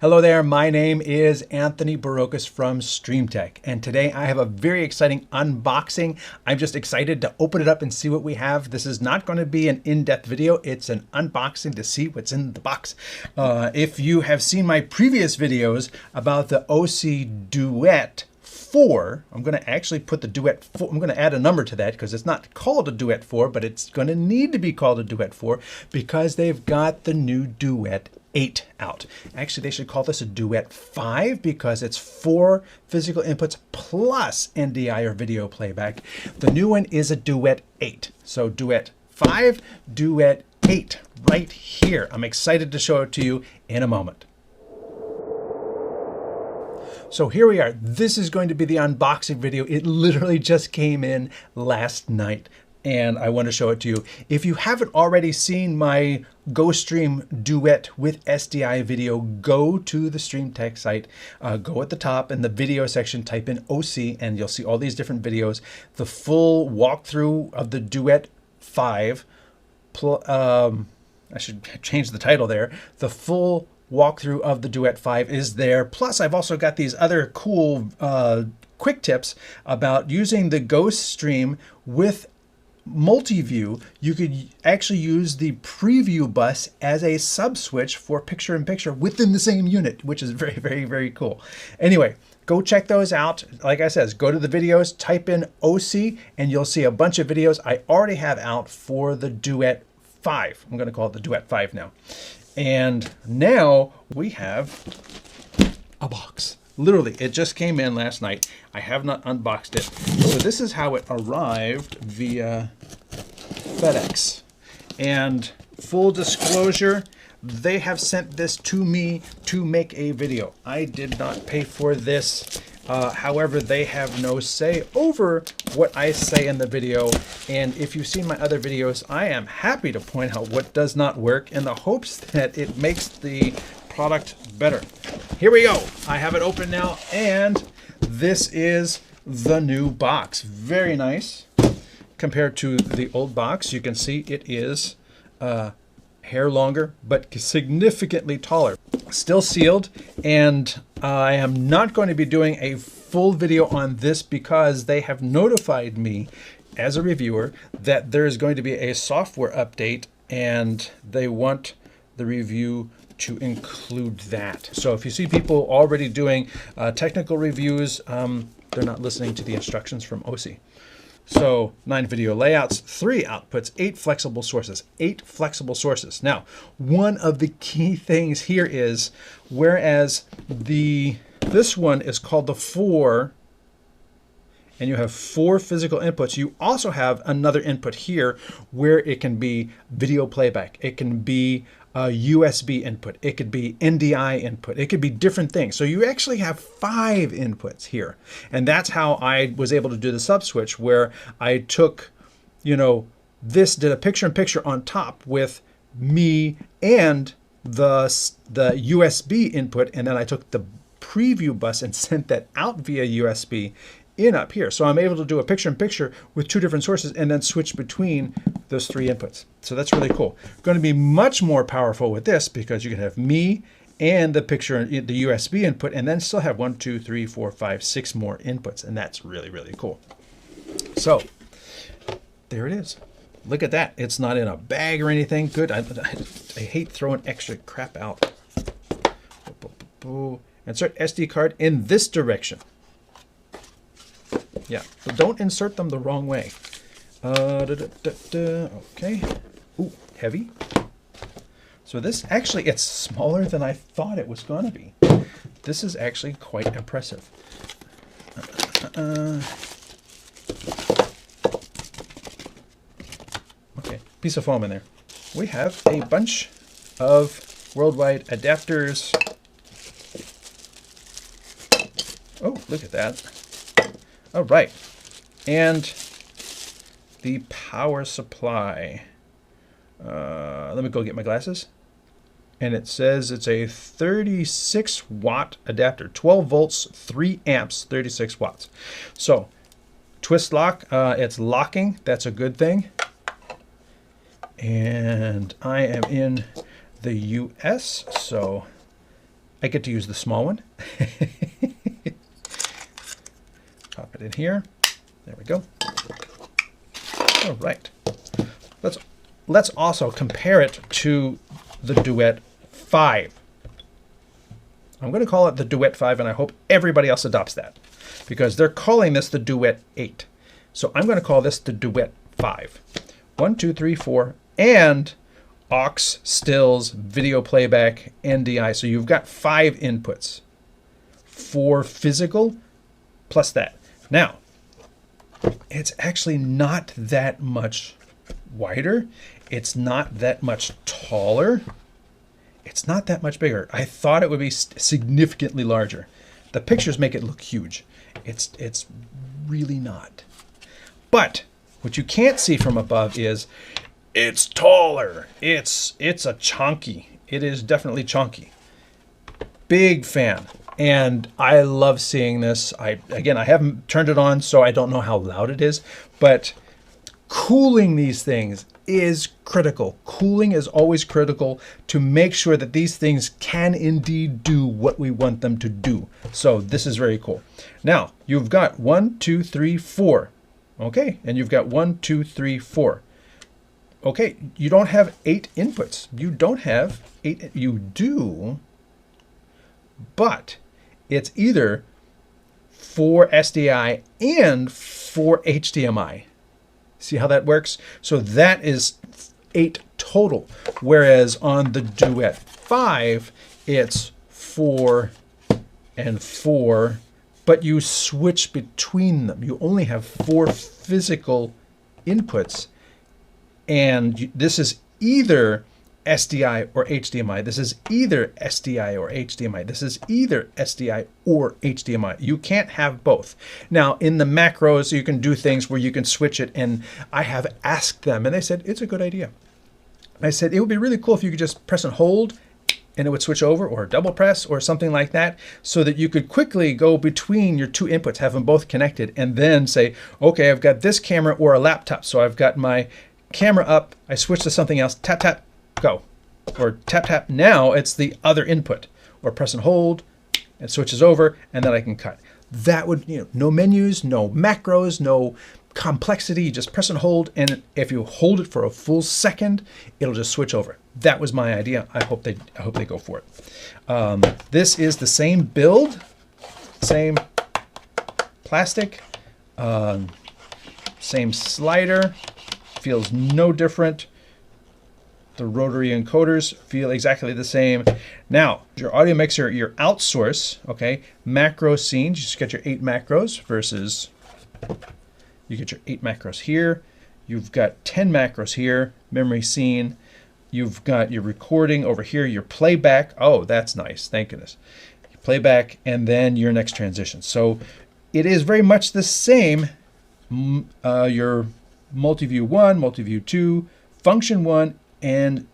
Hello there, my name is Anthony Barocas from StreamTech, and today I have a very exciting unboxing. I'm just excited to open it up and see what we have. This is not going to be an in-depth video, it's an unboxing to see what's in the box. If you have seen my previous videos about the Osee Duet 4, I'm going to actually put the Duet 4, I'm going to add a number to that because it's not called a Duet 4, but it's going to need to be called a Duet 4 because they've got the new Duet 8 out. Actually, they should call this a Duet 5 because it's 4 physical inputs plus NDI or video playback. The new one is a Duet 8. So Duet 5, Duet 8 right here. I'm excited to show it to you in a moment. So here we are. This is going to be the unboxing video. It literally just came in last night, and I want to show it to you. If you haven't already seen my GoStream Duet with SDI video, go to the StreamTech site, go at the top in the video section, type in Osee, and you'll see all these different videos. The full walkthrough of the Duet 5, I should change the title there, the full walkthrough of the Duet 5 is there. Plus, I've also got these other cool quick tips about using the GoStream with multi-view. You could actually use the preview bus as a sub switch for picture-in-picture within the same unit, which is very, very, very cool. Anyway, go check those out. Like I said, go to the videos, type in Osee, and you'll see a bunch of videos I already have out for the Duet 5. I'm going to call it the Duet 5 now. And now we have a box. Literally, it just came in last night. I have not unboxed it. So this is how it arrived via FedEx. And full disclosure, they have sent this to me to make a video. I did not pay for this. However, they have no say over what I say in the video. And if you've seen my other videos, I am happy to point out what does not work in the hopes that it makes the product better. Here we go. I have it open now, and this is the new box. Very nice. Compared to the old box, you can see it is hair longer, but significantly taller. Still sealed, and I am not going to be doing a full video on this because they have notified me as a reviewer that there is going to be a software update, and they want the review to include that. So if you see people already doing technical reviews, they're not listening to the instructions from Osee. So 9 video layouts, 3 outputs, 8 flexible sources, 8 flexible sources. Now, one of the key things here is, whereas this one is called the 4, and you have 4 physical inputs, you also have another input here where it can be video playback. It can be a USB input. It could be NDI input. It could be different things. So you actually have 5 inputs here. And that's how I was able to do the sub switch, where I took, this, did a picture-in-picture on top with me and the USB input, and then I took the preview bus and sent that out via USB in up here. So I'm able to do a picture-in-picture with 2 different sources and then switch between those 3 inputs. So that's really cool. Going to be much more powerful with this because you can have me and the USB input, and then still have 1, 2, 3, 4, 5, 6 more inputs. And that's really, really cool. So there it is. Look at that. It's not in a bag or anything. Good. I hate throwing extra crap out. Insert SD card in this direction. Yeah, so don't insert them the wrong way. Okay. Ooh, heavy. So this actually, it's smaller than I thought it was going to be. This is actually quite impressive. Okay, piece of foam in there. We have a bunch of worldwide adapters. Oh, look at that. All right, and the power supply. Let me go get my glasses. And it says it's a 36 watt adapter, 12 volts, 3 amps, 36 watts. So twist lock, it's locking. That's a good thing. And I am in the US, so I get to use the small one. Pop it in here. There we go. All right. Let's also compare it to the Duet 5. I'm going to call it the Duet 5, and I hope everybody else adopts that, because they're calling this the Duet 8. So I'm going to call this the Duet 5. 1, 2, 3, 4, and aux, stills, video playback, NDI. So you've got 5 inputs. 4 physical plus that. Now, it's actually not that much wider. It's not that much taller. It's not that much bigger. I thought it would be significantly larger. The pictures make it look huge. It's really not. But what you can't see from above is it's taller. It's a chunky. It is definitely chunky. Big fan. And I love seeing this. Again, I haven't turned it on, so I don't know how loud it is, but cooling these things is critical. Cooling is always critical to make sure that these things can indeed do what we want them to do. So this is very cool. Now, you've got 1, 2, 3, 4. Okay, and you've got 1, 2, 3, 4. Okay, you don't have 8 inputs. You don't have 8. You do, but it's either 4 SDI and 4 HDMI. See how that works? So that is 8 total. Whereas on the Duet 5, it's 4 and 4, but you switch between them. You only have 4 physical inputs. And this is either SDI or HDMI. This is either SDI or HDMI. This is either SDI or HDMI. You can't have both. Now, in the macros, you can do things where you can switch it, and I have asked them, and they said, it's a good idea. I said, it would be really cool if you could just press and hold, and it would switch over, or double press, or something like that, so that you could quickly go between your 2 inputs, have them both connected, and then say, okay, I've got this camera or a laptop, so I've got my camera up, I switch to something else, tap, tap, go. Or tap, tap, now it's the other input. Or press and hold, it switches over, and then I can cut. That would, no menus, no macros, no complexity, you just press and hold, and if you hold it for a full second, it'll just switch over. That was my idea. I hope they go for it. This is the same build, same plastic, same slider, feels no different. The rotary encoders feel exactly the same. Now, your audio mixer, your outsource, okay, macro scenes, you just get your 8 macros versus you get your 8 macros here. You've got 10 macros here, memory scene. You've got your recording over here, your playback. Oh, that's nice, thank goodness. Playback, and then your next transition. So it is very much the same. Your multi-view 1, multi-view 2, function 1, and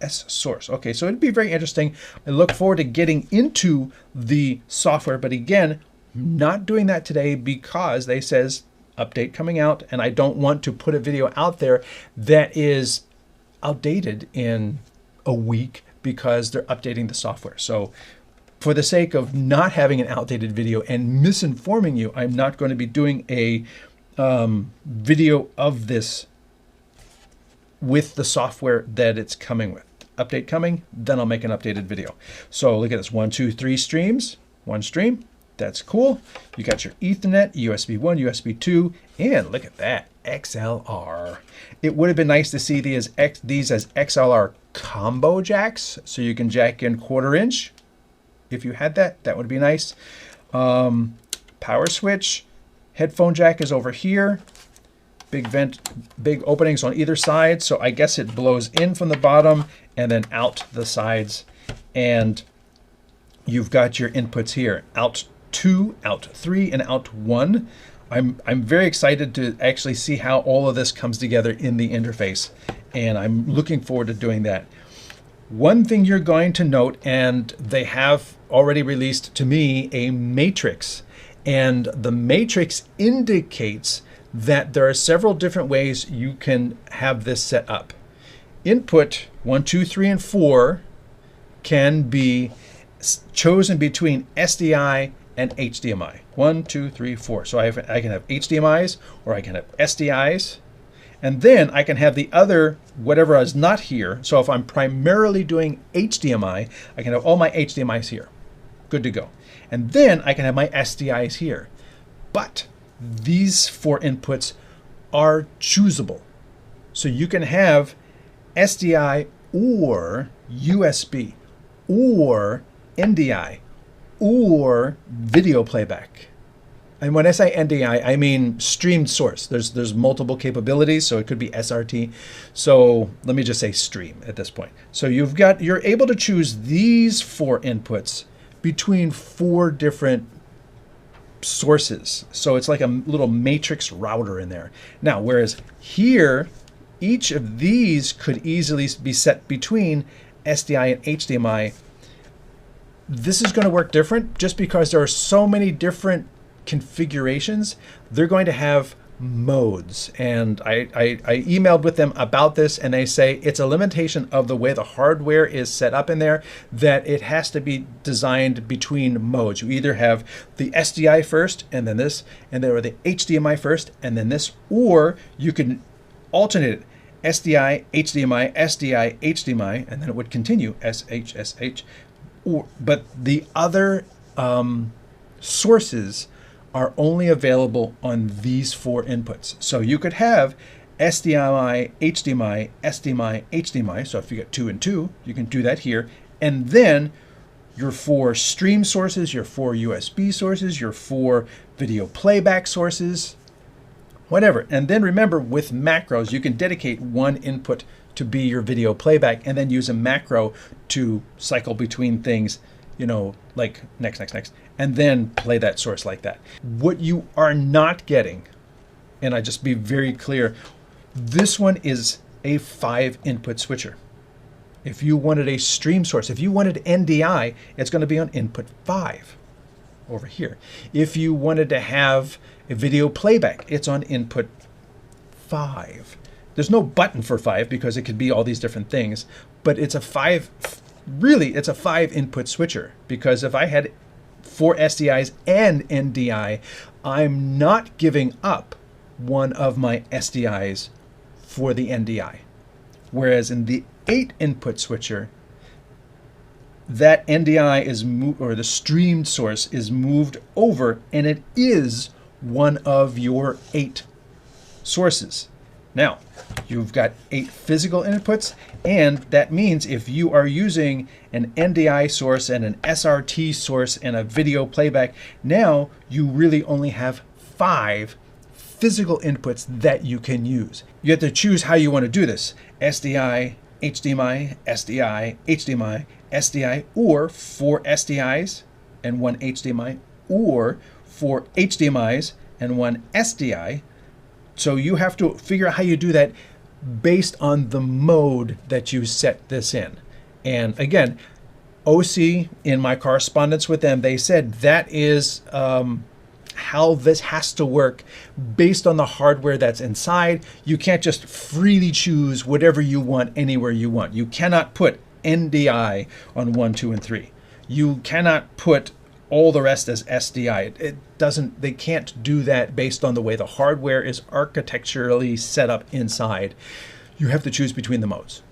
S source. Okay, so it'd be very interesting. I look forward to getting into the software, but again, not doing that today because they says update coming out, and I don't want to put a video out there that is outdated in a week because they're updating the software. So for the sake of not having an outdated video and misinforming you, I'm not going to be doing a video of this with the software that it's coming with. Update coming, then I'll make an updated video. So look at this, 1, 2, 3 streams, 1 stream. That's cool. You got your Ethernet, USB 1, USB 2, and look at that, XLR. It would have been nice to see these as XLR combo jacks, so you can jack in 1/4 inch. If you had that, that would be nice. Power switch, headphone jack is over here. Big vent, big openings on either side. So I guess it blows in from the bottom and then out the sides. And you've got your inputs here, out 2, out 3, and out 1. I'm very excited to actually see how all of this comes together in the interface. And I'm looking forward to doing that. One thing you're going to note, and they have already released to me a matrix, and the matrix indicates that there are several different ways you can have this set up. Input 1, 2, 3, and 4 can be chosen between SDI and HDMI. 1, 2, 3, 4. So I can have HDMIs or I can have SDIs. And then I can have the other, whatever is not here. So if I'm primarily doing HDMI, I can have all my HDMIs here. Good to go. And then I can have my SDIs here. But these 4 inputs are choosable. So you can have SDI or USB or NDI or video playback. And when I say NDI, I mean streamed source. There's multiple capabilities, so it could be SRT. So let me just say stream at this point. So you're able to choose these 4 inputs between 4 different sources. So it's like a little matrix router in there. Now, whereas here, each of these could easily be set between SDI and HDMI. This is going to work different just because there are so many different configurations. They're going to have modes, and I emailed with them about this, and they say it's a limitation of the way the hardware is set up in there, that it has to be designed between modes. You either have the SDI first and then this, and then or the HDMI first and then this, or you can alternate it. SDI, HDMI, SDI, HDMI, and then it would continue SH, SH. But the other sources are only available on these 4 inputs. So you could have SDMI, HDMI, SDMI, HDMI. So if you get 2 and 2, you can do that here. And then your 4 stream sources, your 4 USB sources, your 4 video playback sources, whatever. And then remember, with macros, you can dedicate 1 input to be your video playback and then use a macro to cycle between things, you know, like next, and then play that source like that. What you are not getting, and I just be very clear, this one is a 5 input switcher. If you wanted a stream source, if you wanted NDI, it's going to be on input 5 over here. If you wanted to have a video playback, it's on input 5. There's no button for 5 because it could be all these different things, but it's a 5, really it's a 5 input switcher, because if I had 4 SDIs and NDI, I'm not giving up one of my SDIs for the NDI. Whereas in the 8 input switcher, that NDI is moved, or the streamed source is moved over, and it is one of your 8 sources. Now, you've got 8 physical inputs, and that means if you are using an NDI source and an SRT source and a video playback, now you really only have 5 physical inputs that you can use. You have to choose how you want to do this. SDI, HDMI, SDI, HDMI, SDI, or 4 SDIs and 1 HDMI, or 4 HDMIs and 1 SDI. So you have to figure out how you do that based on the mode that you set this in. And again, Osee, in my correspondence with them, they said that is how this has to work based on the hardware that's inside. You can't just freely choose whatever you want anywhere you want. You cannot put NDI on 1, 2, and 3. You cannot put all the rest as SDI. It doesn't, they can't do that based on the way the hardware is architecturally set up inside. You have to choose between the modes.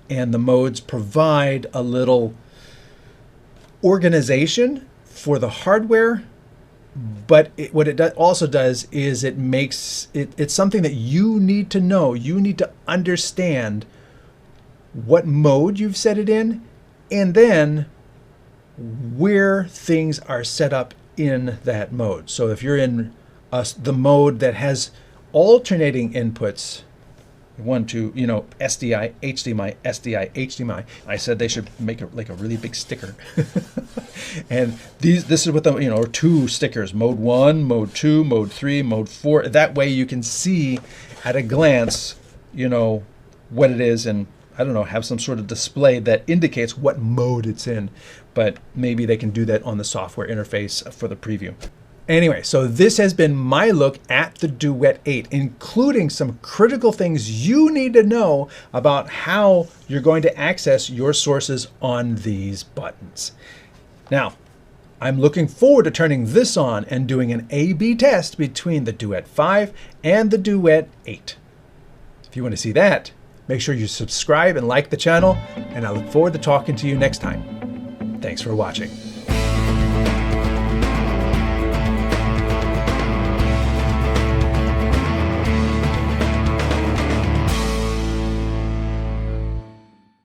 And the modes provide a little organization for the hardware, but what it also does is it makes it's something that you need to know. You need to understand what mode you've set it in, and then where things are set up in that mode. So if you're in the mode that has alternating inputs, 1, 2, you know, SDI, HDMI, SDI, HDMI. I said they should make it like a really big sticker. And this is what the, you know, 2 stickers, mode 1, mode 2, mode 3, mode 4. That way you can see at a glance, you know, what it is, and I don't know, have some sort of display that indicates what mode it's in. But maybe they can do that on the software interface for the preview. Anyway, so this has been my look at the Duet 8, including some critical things you need to know about how you're going to access your sources on these buttons. Now, I'm looking forward to turning this on and doing an A/B test between the Duet 5 and the Duet 8. If you want to see that, make sure you subscribe and like the channel, and I look forward to talking to you next time. Thanks for watching.